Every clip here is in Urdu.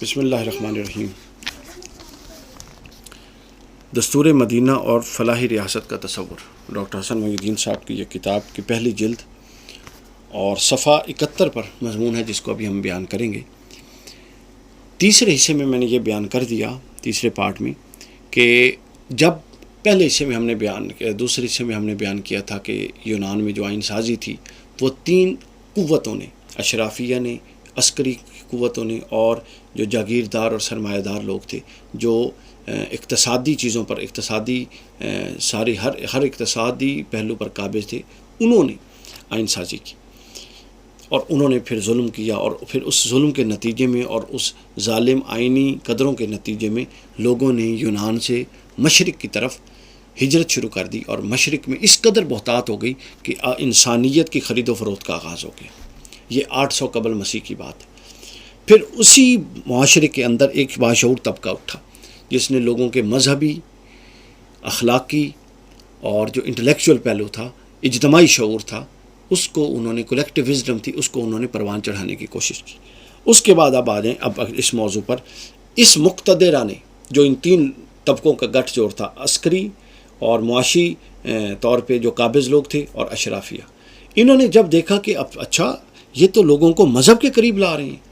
بسم اللہ الرحمن الرحیم۔ دستور مدینہ اور فلاحی ریاست کا تصور، ڈاکٹر حسن محی الدین صاحب کی یہ کتاب کی پہلی جلد اور صفحہ 71 پر مضمون ہے، جس کو ابھی ہم بیان کریں گے۔ تیسرے حصے میں نے یہ بیان کر دیا، تیسرے پارٹ میں، کہ جب پہلے حصے میں ہم نے دوسرے حصے میں ہم نے بیان کیا تھا کہ یونان میں جو آئین سازی تھی وہ 3 قوتوں نے، اشرافیہ نے، عسکری قوتوں نے، اور جو جاگیردار اور سرمایہ دار لوگ تھے، جو اقتصادی چیزوں پر، ہر اقتصادی پہلو پر قابض تھے، انہوں نے آئین سازی کی اور انہوں نے پھر ظلم کیا، اور پھر اس ظلم کے نتیجے میں اور اس ظالم آئینی قدروں کے نتیجے میں لوگوں نے یونان سے مشرق کی طرف ہجرت شروع کر دی، اور مشرق میں اس قدر بہتات ہو گئی کہ انسانیت کی خرید و فروخت کا آغاز ہو گیا۔ یہ 800 قبل مسیح کی بات ہے۔ پھر اسی معاشرے کے اندر ایک باشعور طبقہ اٹھا، جس نے لوگوں کے مذہبی، اخلاقی اور جو انٹلیکچول پہلو تھا، اجتماعی شعور تھا، اس کو انہوں نے، کولیکٹیو وزڈم تھی، اس کو انہوں نے پروان چڑھانے کی کوشش کی۔ اس کے بعد اب آ جائیں اس موضوع پر، اس مقتدرہ نے، جو ان 3 طبقوں کا گٹھ جوڑ تھا، عسکری اور معاشی طور پہ جو قابض لوگ تھے اور اشرافیہ، انہوں نے جب دیکھا کہ اب اچھا یہ تو لوگوں کو مذہب کے قریب لا رہے ہیں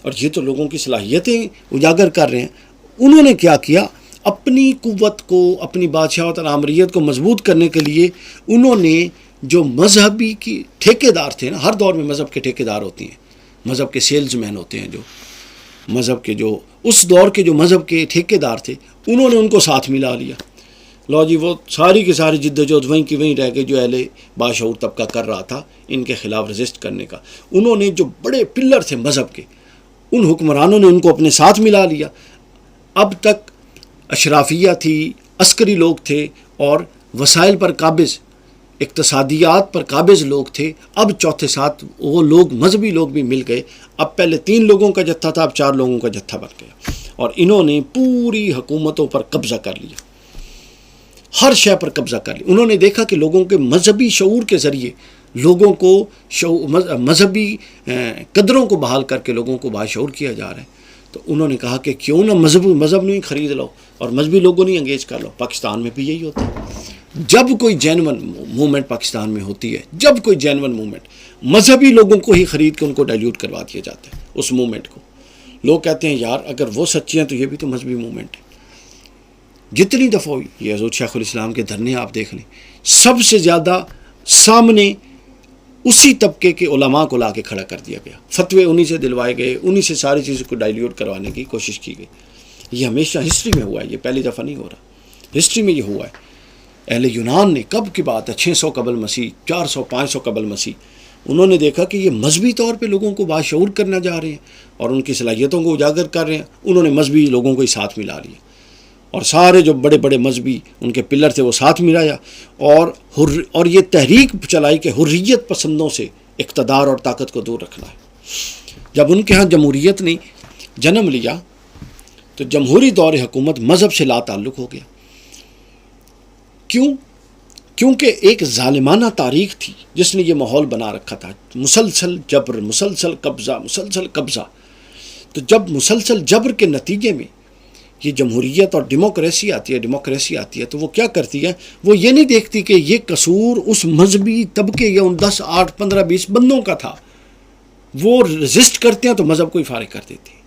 اور یہ تو لوگوں کی صلاحیتیں اجاگر کر رہے ہیں، انہوں نے کیا کیا؟ اپنی قوت کو، اپنی بادشاہت اور آمریت کو مضبوط کرنے کے لیے انہوں نے جو مذہبی کی ٹھیکے دار تھے نا، ہر دور میں مذہب کے ٹھیکے دار ہوتے ہیں، مذہب کے سیلز مین ہوتے ہیں، جو مذہب کے جو اس دور کے جو مذہب کے ٹھیکے دار تھے، انہوں نے ان کو ساتھ ملا لیا۔ لو جی، وہ ساری کی ساری جد و جہد وہیں کی وہیں رہ گئے جو اہل باشعور طبقہ کر رہا تھا ان کے خلاف رزسٹ کرنے کا۔ انہوں نے جو بڑے پلر تھے مذہب کے، ان حکمرانوں نے ان کو اپنے ساتھ ملا لیا۔ اب تک اشرافیہ تھی، عسکری لوگ تھے اور وسائل پر قابض، اقتصادیات پر قابض لوگ تھے۔ اب چوتھے ساتھ وہ لوگ، مذہبی لوگ بھی مل گئے۔ اب پہلے 3 لوگوں کا جتھا تھا، اب 4 لوگوں کا جتھا بن گیا، اور انہوں نے پوری حکومتوں پر قبضہ کر لیا، ہر شے پر قبضہ کر لیا۔ انہوں نے دیکھا کہ لوگوں کے مذہبی شعور کے ذریعے لوگوں کو مذہبی قدروں کو بحال کر کے لوگوں کو باشعور کیا جا رہا ہے، تو انہوں نے کہا کہ کیوں نہ مذہب نہیں خرید لو اور مذہبی لوگوں نہیں انگیج کر لو۔ پاکستان میں بھی یہی ہوتا ہے، جب کوئی جینون موومنٹ پاکستان میں ہوتی ہے، جب کوئی جینون موومنٹ، مذہبی لوگوں کو ہی خرید کے ان کو ڈائلیوٹ کروا دیا جاتا ہے اس موومنٹ کو۔ لوگ کہتے ہیں یار اگر وہ سچی ہیں تو یہ بھی تو مذہبی موومنٹ ہے۔ جتنی دفعہ ہوئی، یہ حضرت شیخ الاسلام کے دھرنے آپ دیکھ لیں، سب سے زیادہ سامنے اسی طبقے کے علماء کو لا کے کھڑا کر دیا گیا، فتوے انہی سے دلوائے گئے، انہی سے ساری چیزوں کو ڈائلیوٹ کروانے کی کوشش کی گئی۔ یہ ہمیشہ ہسٹری میں ہوا ہے، یہ پہلی دفعہ نہیں ہو رہا، ہسٹری میں یہ ہوا ہے۔ اہل یونان نے، کب کی بات ہے، 600 قبل مسیح، 400 500 قبل مسیح، انہوں نے دیکھا کہ یہ مذہبی طور پہ لوگوں کو باشعور کرنا جا رہے ہیں اور ان کی صلاحیتوں کو اجاگر کر رہے ہیں۔ انہوں نے مذہبی لوگوں کو ہی ساتھ ملا لیا، اور سارے جو بڑے بڑے مذہبی ان کے پلر تھے وہ ساتھ ملایا، اور یہ تحریک چلائی کہ حریت پسندوں سے اقتدار اور طاقت کو دور رکھنا ہے۔ جب ان کے ہاں جمہوریت نے جنم لیا تو جمہوری دور حکومت مذہب سے لا تعلق ہو گیا۔ کیونکہ ایک ظالمانہ تاریخ تھی جس نے یہ ماحول بنا رکھا تھا، مسلسل جبر، مسلسل قبضہ۔ تو جب مسلسل جبر کے نتیجے میں یہ جمہوریت اور ڈیموکریسی آتی ہے تو وہ کیا کرتی ہے؟ وہ یہ نہیں دیکھتی کہ یہ قصور اس مذہبی طبقے یا ان 10 8 15 20 بندوں کا تھا، وہ رزسٹ کرتے ہیں تو مذہب کو ہی فارغ کر دیتے ہیں۔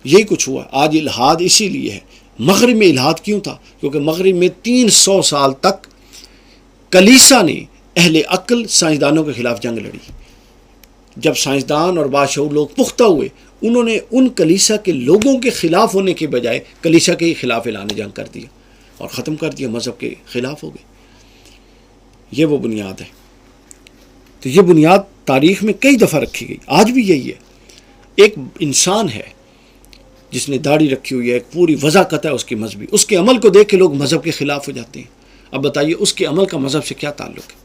یہی کچھ ہوا آج الحاد اسی لیے ہے۔ مغرب میں الحاد کیوں تھا؟ کیونکہ مغرب میں 300 سال تک کلیسا نے اہل عقل سائنسدانوں کے خلاف جنگ لڑی۔ جب سائنسدان اور باشعور لوگ پختہ ہوئے، انہوں نے ان کلیسا کے لوگوں کے خلاف ہونے کے بجائے کلیسا کے خلاف اعلان جنگ کر دیا اور ختم کر دیا، مذہب کے خلاف ہو گئے۔ یہ وہ بنیاد ہے۔ تو یہ بنیاد تاریخ میں کئی دفعہ رکھی گئی، آج بھی یہی ہے۔ ایک انسان ہے جس نے داڑھی رکھی ہوئی ہے، ایک پوری وضاحت ہے اس کی مذہبی، اس کے عمل کو دیکھ کے لوگ مذہب کے خلاف ہو جاتے ہیں۔ اب بتائیے اس کے عمل کا مذہب سے کیا تعلق ہے؟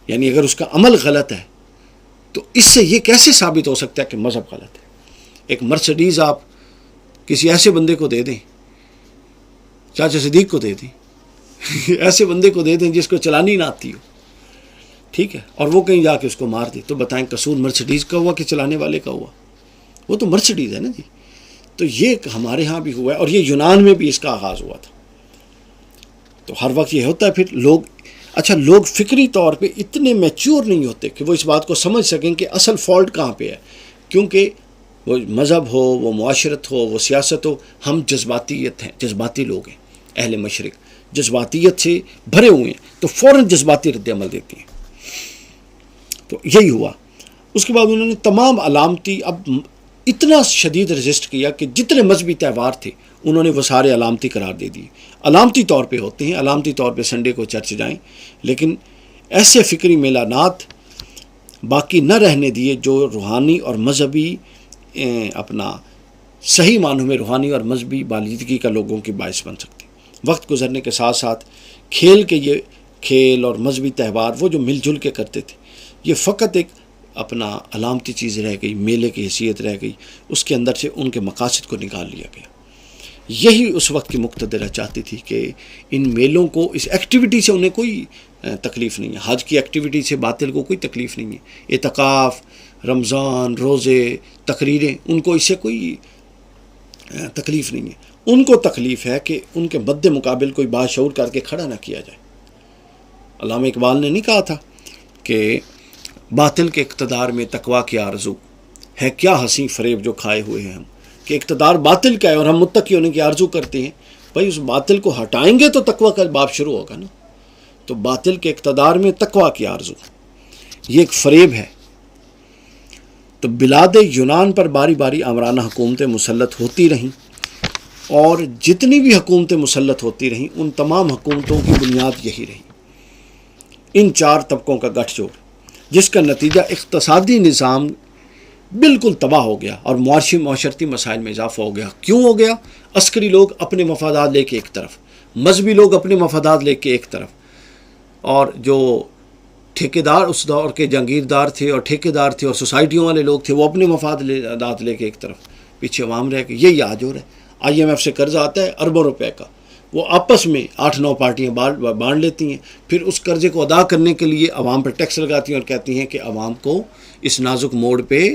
یعنی اگر اس کا عمل غلط ہے تو اس سے یہ کیسے ثابت ہو سکتا ہے کہ مذہب غلط ہے؟ ایک مرسڈیز آپ کسی ایسے بندے کو دے دیں، چاچا صدیق کو دے دیں، ایسے بندے کو دے دیں جس کو چلانی نہ آتی ہو، ٹھیک ہے، اور وہ کہیں جا کے اس کو مار دے، تو بتائیں قصور مرسڈیز کا ہوا کہ چلانے والے کا ہوا؟ وہ تو مرسڈیز ہے نا جی. تو یہ ہمارے ہاں بھی ہوا ہے اور یہ یونان میں بھی اس کا آغاز ہوا تھا. تو ہر وقت یہ ہوتا ہے پھر لوگ فکری طور پہ اتنے میچور نہیں ہوتے کہ وہ اس بات کو سمجھ سکیں کہ اصل فالٹ کہاں پہ ہے. کیونکہ وہ مذہب ہو، وہ معاشرت ہو، وہ سیاست ہو، ہم جذباتی لوگ ہیں. اہل مشرق جذباتیت سے بھرے ہوئے ہیں، تو فوراً جذباتی رد عمل دیتے ہیں. تو یہی ہوا. اس کے بعد انہوں نے تمام علامتی اب اتنا شدید رجسٹ کیا کہ جتنے مذہبی تہوار تھے انہوں نے وہ سارے علامتی قرار دے دیے. علامتی طور پہ ہوتے ہیں، علامتی طور پہ سنڈے کو چرچ جائیں، لیکن ایسے فکری میلانات باقی نہ رہنے دیے جو روحانی اور مذہبی اپنا صحیح معنوں میں روحانی اور مذہبی بالیدگی کا لوگوں کے باعث بن سکتے. وقت گزرنے کے ساتھ ساتھ کھیل اور مذہبی تہوار وہ جو مل جل کے کرتے تھے، یہ فقط ایک اپنا علامتی چیز رہ گئی، میلے کی حیثیت رہ گئی. اس کے اندر سے ان کے مقاصد کو نکال لیا گیا. یہی اس وقت کی مقتدرہ چاہتی تھی کہ ان میلوں کو، اس ایکٹیویٹی سے انہیں کوئی تکلیف نہیں ہے. حج کی ایکٹیویٹی سے باطل کو کوئی تکلیف نہیں ہے. اعتکاف، رمضان، روزے، تقریریں، ان کو اس سے کوئی تکلیف نہیں ہے. ان کو تکلیف ہے کہ ان کے مد مقابل کوئی باشعور کر کے کھڑا نہ کیا جائے. علامہ اقبال نے نہیں کہا تھا کہ باطل کے اقتدار میں تقویٰ کی آرزو ہے، کیا حسین فریب جو کھائے ہوئے ہیں ہم، کہ اقتدار باطل کا ہے اور ہم متقی ہونے کی آرزو کرتے ہیں. بھائی اس باطل کو ہٹائیں گے تو تقویٰ کا باب شروع ہوگا نا. تو باطل کے اقتدار میں تقویٰ کی آرزو، یہ ایک فریب ہے. تو بلاد یونان پر باری باری آمرانہ حکومتیں مسلط ہوتی رہیں، اور جتنی بھی حکومتیں مسلط ہوتی رہیں ان تمام حکومتوں کی بنیاد یہی رہی، ان چار طبقوں کا گٹھ جوڑ، جس کا نتیجہ اقتصادی نظام بالکل تباہ ہو گیا اور معاشرتی مسائل میں اضافہ ہو گیا. کیوں ہو گیا؟ عسکری لوگ اپنے مفادات لے کے ایک طرف، مذہبی لوگ اپنے مفادات لے کے ایک طرف، اور جو ٹھیکیدار اس دور کے جاگیردار تھے اور ٹھیکیدار تھے اور سوسائٹیوں والے لوگ تھے، وہ اپنے مفادات لے کے ایک طرف، پیچھے عوام رہ کے. یہی آج ہو رہا ہے. IMF سے قرض آتا ہے اربوں روپے کا، وہ آپس میں 8-9 پارٹیاں بانٹ لیتی ہیں، پھر اس قرضے کو ادا کرنے کے لیے عوام پر ٹیکس لگاتی ہیں اور کہتی ہیں کہ عوام کو اس نازک موڑ پہ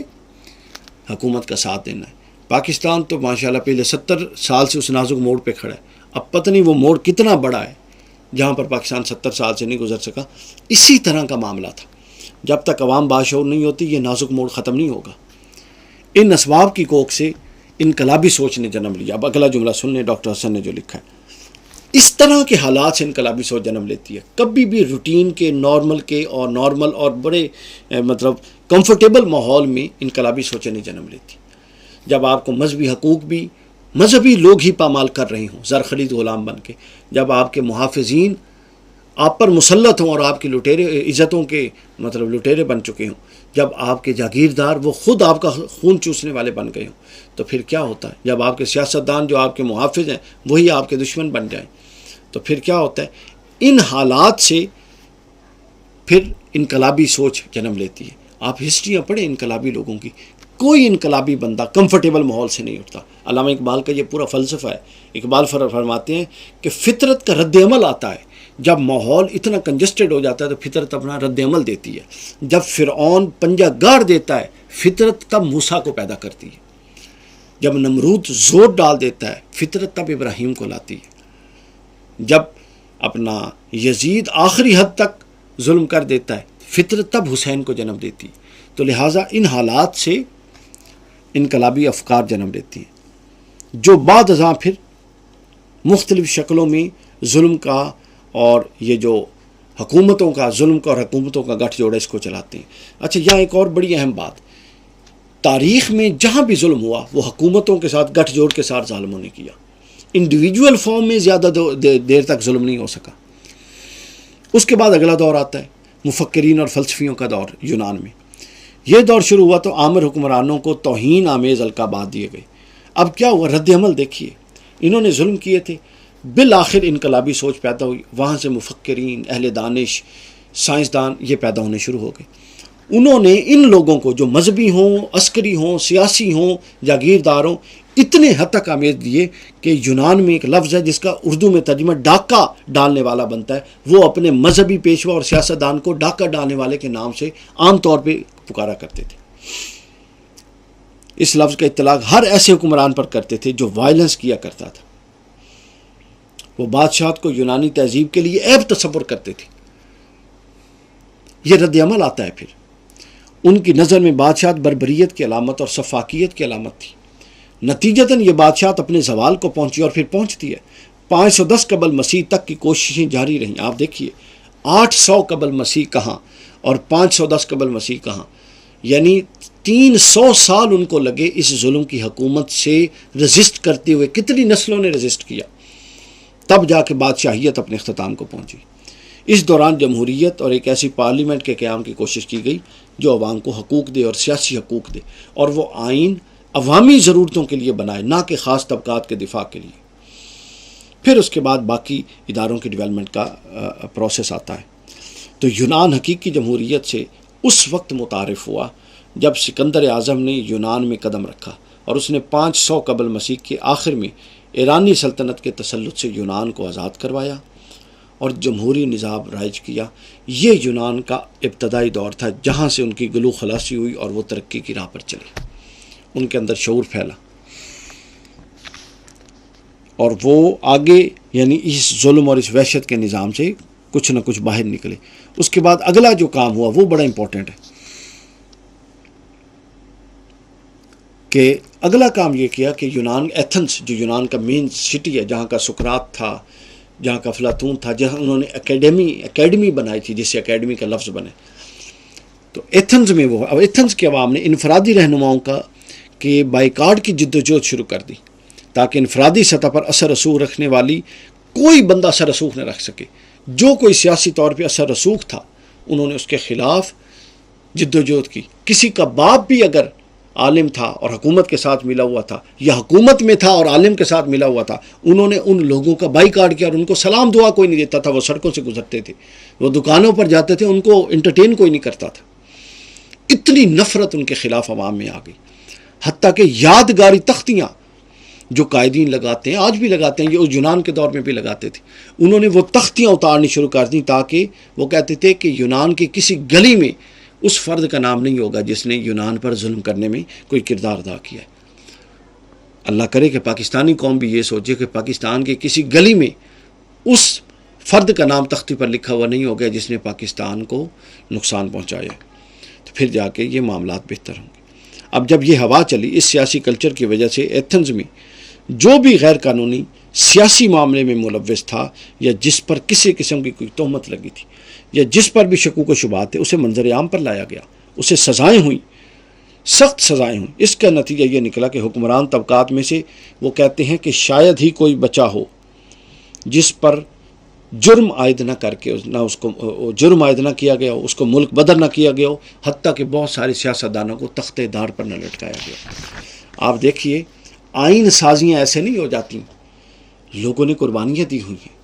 حکومت کا ساتھ دینا ہے. پاکستان تو ماشاءاللہ پہلے 70 سال سے اس نازک موڑ پہ کھڑا ہے. اب پتہ نہیں وہ موڑ کتنا بڑا ہے جہاں پر پاکستان 70 سال سے نہیں گزر سکا. اسی طرح کا معاملہ تھا. جب تک عوام باشعور نہیں ہوتی یہ نازک موڑ ختم نہیں ہوگا. ان اسباب کی کوکھ سے انقلابی سوچ نے جنم لیا. اب اگلا جملہ سن لیں ڈاکٹر حسن نے جو لکھا ہے. اس طرح کے حالات سے انقلابی سوچ جنم لیتی ہے. کبھی بھی روٹین کے، نارمل اور بڑے کمفرٹیبل ماحول میں انقلابی سوچیں نہیں جنم لیتی. جب آپ کو مذہبی حقوق بھی مذہبی لوگ ہی پامال کر رہے ہوں، زر خرید غلام بن کے، جب آپ کے محافظین آپ پر مسلط ہوں اور آپ کی عزتوں کے لٹیرے بن چکے ہوں، جب آپ کے جاگیردار وہ خود آپ کا خون چوسنے والے بن گئے ہوں، تو پھر کیا ہوتا ہے؟ جب آپ کے سیاستدان جو آپ کے محافظ ہیں وہی آپ کے دشمن بن جائیں تو پھر کیا ہوتا ہے؟ ان حالات سے پھر انقلابی سوچ جنم لیتی ہے. آپ ہسٹریاں پڑھیں انقلابی لوگوں کی، کوئی انقلابی بندہ کمفرٹیبل ماحول سے نہیں اٹھتا. علامہ اقبال کا یہ پورا فلسفہ ہے. اقبال فرماتے ہیں کہ فطرت کا رد عمل آتا ہے جب ماحول اتنا کنجسٹڈ ہو جاتا ہے، تو فطرت اپنا رد عمل دیتی ہے. جب فرعون پنجہ گاڑ دیتا ہے، فطرت تب موسیٰ کو پیدا کرتی ہے. جب نمرود زور ڈال دیتا ہے، فطرت تب ابراہیم کو لاتی ہے. جب اپنا یزید آخری حد تک ظلم کر دیتا ہے، فطرت تب حسین کو جنم دیتی ہے. تو لہٰذا ان حالات سے انقلابی افکار جنم لیتی ہیں، جو بعد ازاں پھر مختلف شکلوں میں ظلم کا اور یہ جو حکومتوں کا ظلم کا اور حکومتوں کا گٹھ جوڑ ہے اس کو چلاتے ہیں. اچھا، یہاں ایک اور بڑی اہم بات، تاریخ میں جہاں بھی ظلم ہوا وہ حکومتوں کے ساتھ گٹھ جوڑ کے ساتھ ظالموں نے کیا. انڈیویجول فارم میں زیادہ دیر تک ظلم نہیں ہو سکا. اس کے بعد اگلا دور آتا ہے مفکرین اور فلسفیوں کا دور. یونان میں یہ دور شروع ہوا تو عامر حکمرانوں کو توہین آمیز القابات دیے گئے. اب کیا ہوا؟ رد عمل دیکھیے. انہوں نے ظلم کیے تھے، بالآخر انقلابی سوچ پیدا ہوئی. وہاں سے مفکرین، اہل دانش، سائنسدان یہ پیدا ہونے شروع ہو گئے. انہوں نے ان لوگوں کو جو مذہبی ہوں، عسکری ہوں، سیاسی ہوں، جاگیردار ہوں، اتنے حد تک آمیز دیے کہ یونان میں ایک لفظ ہے جس کا اردو میں ترجمہ ڈاکہ ڈالنے والا بنتا ہے. وہ اپنے مذہبی پیشوا اور سیاستدان کو ڈاکہ ڈالنے والے کے نام سے عام طور پہ پکارا کرتے تھے. اس لفظ کا اطلاق ہر ایسے حکمران پر کرتے تھے جو وائلنس کیا کرتا تھا. وہ بادشاہت کو یونانی تہذیب کے لیے عیب تصور کرتے تھے. یہ رد عمل آتا ہے پھر. ان کی نظر میں بادشاہت بربریت کی علامت اور سفاکیت کی علامت تھی. نتیجتاً یہ بادشاہت اپنے زوال کو پہنچی اور پھر پہنچتی ہے. 510 قبل مسیح تک کی کوششیں جاری رہیں. آپ دیکھیے 800 قبل مسیح کہاں اور 510 قبل مسیح کہاں، یعنی 300 سال ان کو لگے اس ظلم کی حکومت سے رزسٹ کرتے ہوئے. کتنی نسلوں نے رزسٹ کیا، تب جا کے بادشاہیت اپنے اختتام کو پہنچی. اس دوران جمہوریت اور ایک ایسی پارلیمنٹ کے قیام کی کوشش کی گئی جو عوام کو حقوق دے اور سیاسی حقوق دے، اور وہ آئین عوامی ضرورتوں کے لیے بنائے، نہ کہ خاص طبقات کے دفاع کے لیے. پھر اس کے بعد باقی اداروں کی ڈیولپمنٹ کا پروسیس آتا ہے. تو یونان حقیقی جمہوریت سے اس وقت متعارف ہوا جب سکندر اعظم نے یونان میں قدم رکھا اور اس نے 500 قبل مسیح کے آخر میں ایرانی سلطنت کے تسلط سے یونان کو آزاد کروایا اور جمہوری نظام رائج کیا. یہ یونان کا ابتدائی دور تھا جہاں سے ان کی گلو خلاصی ہوئی اور وہ ترقی کی راہ پر چلے. ان کے اندر شعور پھیلا اور وہ آگے یعنی اس ظلم اور اس وحشت کے نظام سے کچھ نہ کچھ باہر نکلے. اس کے بعد اگلا جو کام ہوا وہ بڑا امپورٹنٹ ہے کہ اگلا کام یہ کیا کہ یونان ایتھنس جو یونان کا مین سٹی ہے، جہاں کا سقراط تھا، جہاں کا افلاطون تھا، جہاں انہوں نے اکیڈمی بنائی تھی جس سے اکیڈمی کا لفظ بنے. تو ایتھنز میں وہ اب ایتھنز کے عوام نے انفرادی رہنماؤں کے بائیکاٹ کی جدوجہد شروع کر دی تاکہ انفرادی سطح پر اثر رسوخ رکھنے والی کوئی بندہ اثر رسوخ نہ رکھ سکے. جو کوئی سیاسی طور پہ اثر رسوخ تھا انہوں نے اس کے خلاف جدوجہد کی. کسی کا باپ بھی اگر عالم تھا اور حکومت کے ساتھ ملا ہوا تھا یا حکومت میں تھا اور عالم کے ساتھ ملا ہوا تھا، انہوں نے ان لوگوں کا بائیکاٹ کیا اور ان کو سلام دعا کوئی نہیں دیتا تھا. وہ سڑکوں سے گزرتے تھے، وہ دکانوں پر جاتے تھے، ان کو انٹرٹین کوئی نہیں کرتا تھا. اتنی نفرت ان کے خلاف عوام میں آ گئی، حتیٰ کہ یادگاری تختیاں جو قائدین لگاتے ہیں، آج بھی لگاتے ہیں، یہ اس یونان کے دور میں بھی لگاتے تھے، انہوں نے وہ تختیاں اتارنی شروع کر دیں تاکہ وہ کہتے تھے کہ یونان کی کسی گلی میں اس فرد کا نام نہیں ہوگا جس نے یونان پر ظلم کرنے میں کوئی کردار ادا کیا ہے. اللہ کرے کہ پاکستانی قوم بھی یہ سوچے کہ پاکستان کے کسی گلی میں اس فرد کا نام تختی پر لکھا ہوا نہیں ہوگا جس نے پاکستان کو نقصان پہنچایا، تو پھر جا کے یہ معاملات بہتر ہوں گے. اب جب یہ ہوا چلی اس سیاسی کلچر کی وجہ سے، ایتھنز میں جو بھی غیر قانونی سیاسی معاملے میں ملوث تھا یا جس پر کسی قسم کی کوئی تہمت لگی تھی یا جس پر بھی شکوک و شبہات تھے، اسے منظر عام پر لایا گیا، اسے سزائیں ہوئیں، سخت سزائیں ہوئیں. اس کا نتیجہ یہ نکلا کہ حکمران طبقات میں سے وہ کہتے ہیں کہ شاید ہی کوئی بچا ہو جس پر جرم عائد نہ کر کے نہ اس کو جرم عائد نہ کیا گیا ہو، اس کو ملک بدر نہ کیا گیا ہو، حتیٰ کہ بہت سارے سیاستدانوں کو تختے دار پر نہ لٹکایا گیا. آپ دیکھیے آئین سازیاں ایسے نہیں ہو جاتی، لوگوں نے قربانیاں دی ہوئی ہیں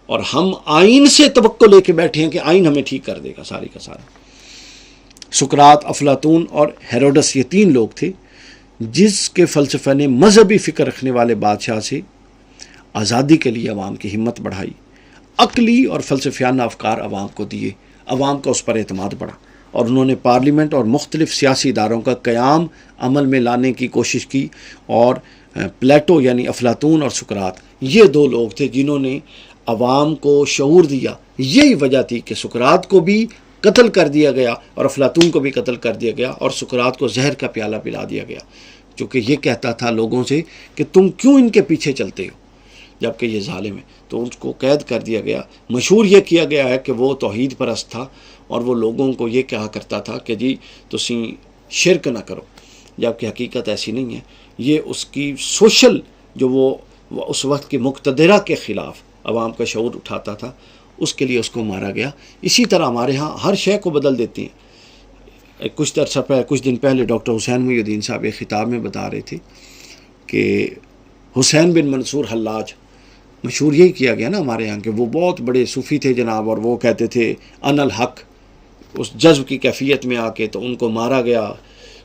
اور ہم آئین سے توقع لے کے بیٹھے ہیں کہ آئین ہمیں ٹھیک کر دے گا. ساری کا سارا سقراط، افلاطون اور ہیروڈس یہ 3 لوگ تھے جس کے فلسفہ نے مذہبی فکر رکھنے والے بادشاہ سے آزادی کے لیے عوام کی ہمت بڑھائی. عقلی اور فلسفیانہ افکار عوام کو دیے، عوام کا اس پر اعتماد بڑھا اور انہوں نے پارلیمنٹ اور مختلف سیاسی اداروں کا قیام عمل میں لانے کی کوشش کی. اور پلیٹو یعنی افلاطون اور سقراط یہ 2 لوگ تھے جنہوں نے عوام کو شعور دیا. یہی وجہ تھی کہ سقراط کو بھی قتل کر دیا گیا اور افلاطون کو بھی قتل کر دیا گیا اور سقراط کو زہر کا پیالہ پلا دیا گیا، کیونکہ یہ کہتا تھا لوگوں سے کہ تم کیوں ان کے پیچھے چلتے ہو جبکہ یہ ظالم ہے. تو ان کو قید کر دیا گیا. مشہور یہ کیا گیا ہے کہ وہ توحید پرست تھا اور وہ لوگوں کو یہ کہا کرتا تھا کہ جی تسی شرک نہ کرو، جبکہ حقیقت ایسی نہیں ہے. یہ اس کی سوشل جو وہ اس وقت کے مقتدرہ کے خلاف عوام کا شعور اٹھاتا تھا، اس کے لیے اس کو مارا گیا. اسی طرح ہمارے ہاں ہر شے کو بدل دیتے ہیں. کچھ دن پہلے ڈاکٹر حسین محی الدین صاحب ایک خطاب میں بتا رہے تھے کہ حسین بن منصور حلاج، مشہور یہی کیا گیا نا ہمارے یہاں کہ وہ بہت بڑے صوفی تھے جناب، اور وہ کہتے تھے ان الحق. اس جذب کی کیفیت میں آ کے تو ان کو مارا گیا،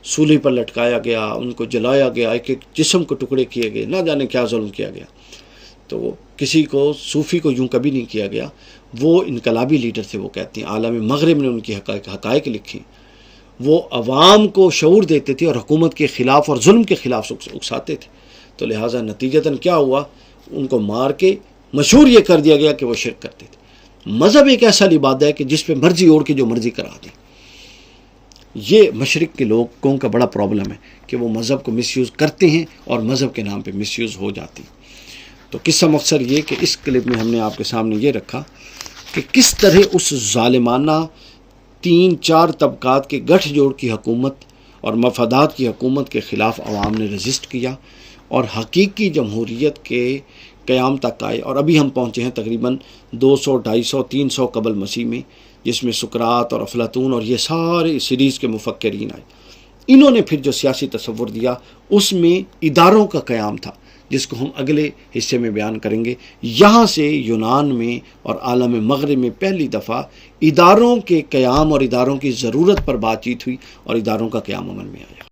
سولی پر لٹکایا گیا، ان کو جلایا گیا، ایک ایک جسم کو ٹکڑے کیے گئے، نہ جانے کیا ظلم کیا گیا. تو کسی کو صوفی کو یوں کبھی نہیں کیا گیا. وہ انقلابی لیڈر تھے، وہ کہتے ہیں عالم مغرب نے ان کی حقائق لکھی وہ عوام کو شعور دیتے تھے اور حکومت کے خلاف اور ظلم کے خلاف اکساتے تھے. تو لہٰذا نتیجتاً کیا ہوا، ان کو مار کے مشہور یہ کر دیا گیا کہ وہ شرک کرتے تھے. مذہب ایک ایسا لبادہ ہے کہ جس پہ مرضی اوڑھ کے جو مرضی کرا دیں. یہ مشرق کے لوگوں کا بڑا پرابلم ہے کہ وہ مذہب کو مس یوز کرتے ہیں اور مذہب کے نام پہ مس یوز ہو جاتی. تو قصہ مختصر یہ کہ اس کلپ میں ہم نے آپ کے سامنے یہ رکھا کہ کس طرح اس ظالمانہ 3-4 طبقات کے گٹھ جوڑ کی حکومت اور مفادات کی حکومت کے خلاف عوام نے رزسٹ کیا اور حقیقی جمہوریت کے قیام تک آئے. اور ابھی ہم پہنچے ہیں تقریباً 200, 250, 300 قبل مسیح میں، جس میں سقراط اور افلاطون اور یہ سارے سیریز کے مفکرین آئے. انہوں نے پھر جو سیاسی تصور دیا اس میں اداروں کا قیام تھا، جس کو ہم اگلے حصے میں بیان کریں گے. یہاں سے یونان میں اور عالم مغرب میں پہلی دفعہ اداروں کے قیام اور اداروں کی ضرورت پر بات چیت ہوئی اور اداروں کا قیام عمل میں آیا.